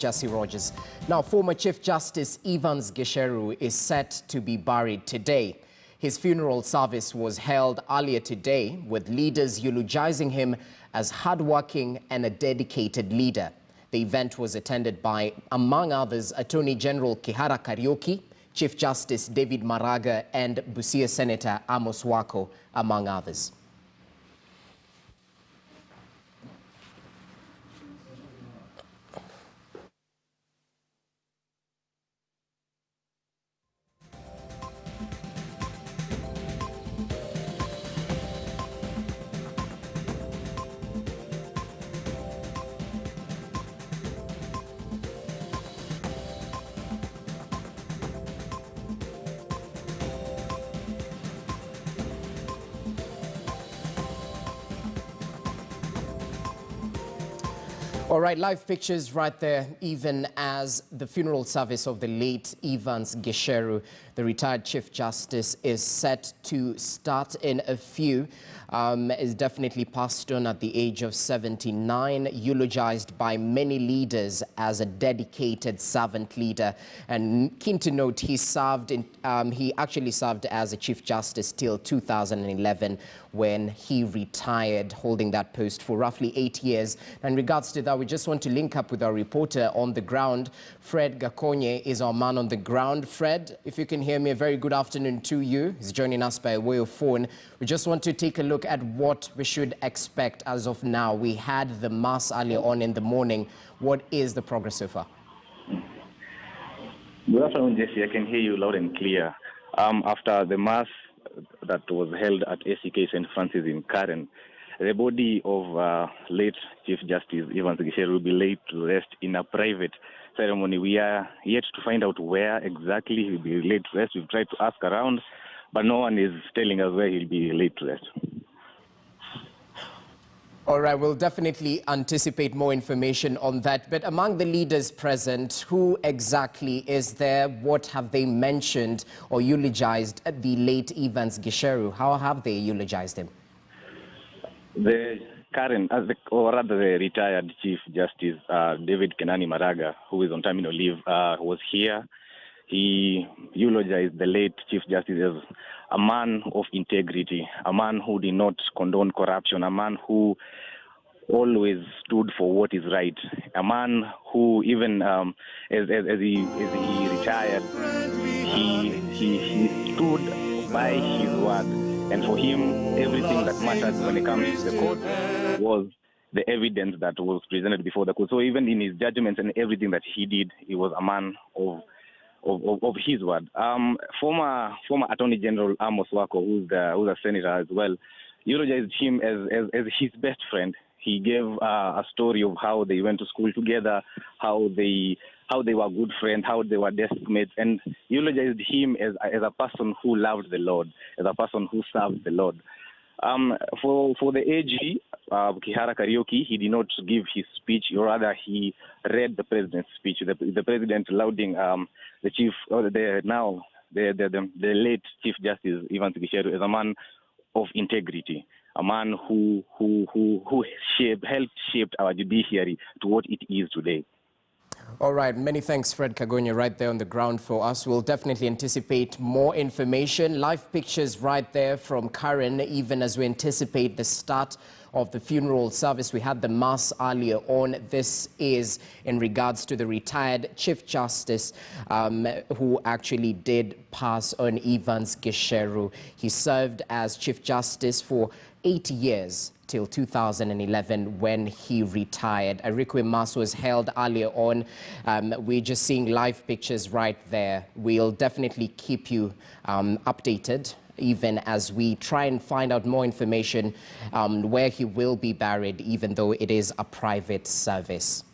Jesse Rogers. Now, former Chief Justice Evans Gicheru is set to be buried today. His funeral service was held earlier today, with leaders eulogizing him as hardworking and a dedicated leader. The event was attended by, among others, Attorney General Gicheru Farewell, Chief Justice David Maraga, and Busia Senator Amos Wako, among others. All right, live pictures right there, even as the funeral service of the late Evans Gicheru, the retired Chief Justice, is set to start in a few. Is definitely passed on at the age of 79, eulogized by many leaders as a dedicated servant leader. And keen to note, he actually served as a Chief Justice till 2011, when he retired, holding that post for roughly 8 years. And in regards to that, we just want to link up with our reporter on the ground. Fred Gakonye is our man on the ground. Fred, if you can hear me, a very good afternoon to you. He's joining us by way of phone. We just want to take a look at what we should expect as of now. We had the mass earlier on in the morning. What is the progress so far? Good afternoon, Jesse. I can hear you loud and clear. After the mass that was held at ACK St. Francis in Karen, the body of late Chief Justice Evans Gicheru will be laid to rest in a private ceremony. We are yet to find out where exactly he will be laid to rest. We've tried to ask around, but no one is telling us where he'll be laid to rest. All right, we'll definitely anticipate more information on that. But among the leaders present, who exactly is there? What have they mentioned or eulogized the late Evans Gicheru? How have they eulogized him? The current, or rather the retired Chief Justice David Kenani Maraga, who is on terminal leave, was here. He eulogized the late Chief Justice as a man of integrity, a man who did not condone corruption, a man who always stood for what is right, a man who, even as he retired, he stood by his word. And for him, everything that mattered when it comes to the court was the evidence that was presented before the court. So even in his judgments and everything that he did, he was a man of his word. Former Attorney General Amos Wako, who's a senator as well, eulogized him as his best friend. He gave a story of how they went to school together, how they were good friends, how they were desk mates, and eulogized him as a person who loved the Lord, as a person who served the Lord. For the AG, Gicheru Farewell, he did not give his speech, or rather he read the president's speech. The president lauding the late Chief Justice Evans Gicheru as a man of integrity, a man who helped shape our judiciary to what it is today. All right, many thanks, Fred Gakonye, right there on the ground for us. We'll definitely anticipate more information. Live pictures right there from Karen, even as we anticipate the start of the funeral service. We had the mass earlier on. This is in regards to the retired Chief Justice who actually did pass on, Evans Gicheru. He served as Chief Justice for 8 years till 2011 when he retired. A requiem mass was held earlier on. We're just seeing live pictures right there. We'll definitely keep you updated, even as we try and find out more information where he will be buried, even though it is a private service.